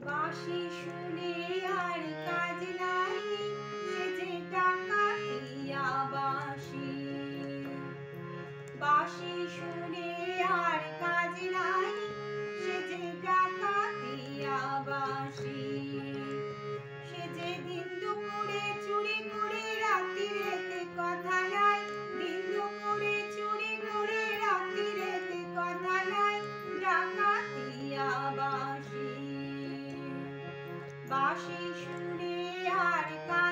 বাঁশি শুনে আর কাজ নাই, সে যে ডাকাতিয়া বাঁশি। বাঁশি শুনে আর কাজ নাই, সে যে ডাকাতিয়া বাঁশি। সে যে দিন দুপুরে চুরি করে রাত্রিরেতে কথা নাই, দিন দুপুরে চুরি করে রাত্রিরেতে কথা নাই, ডাকাতিয়া বাঁশি। বাঁশি শুনে আর কাজ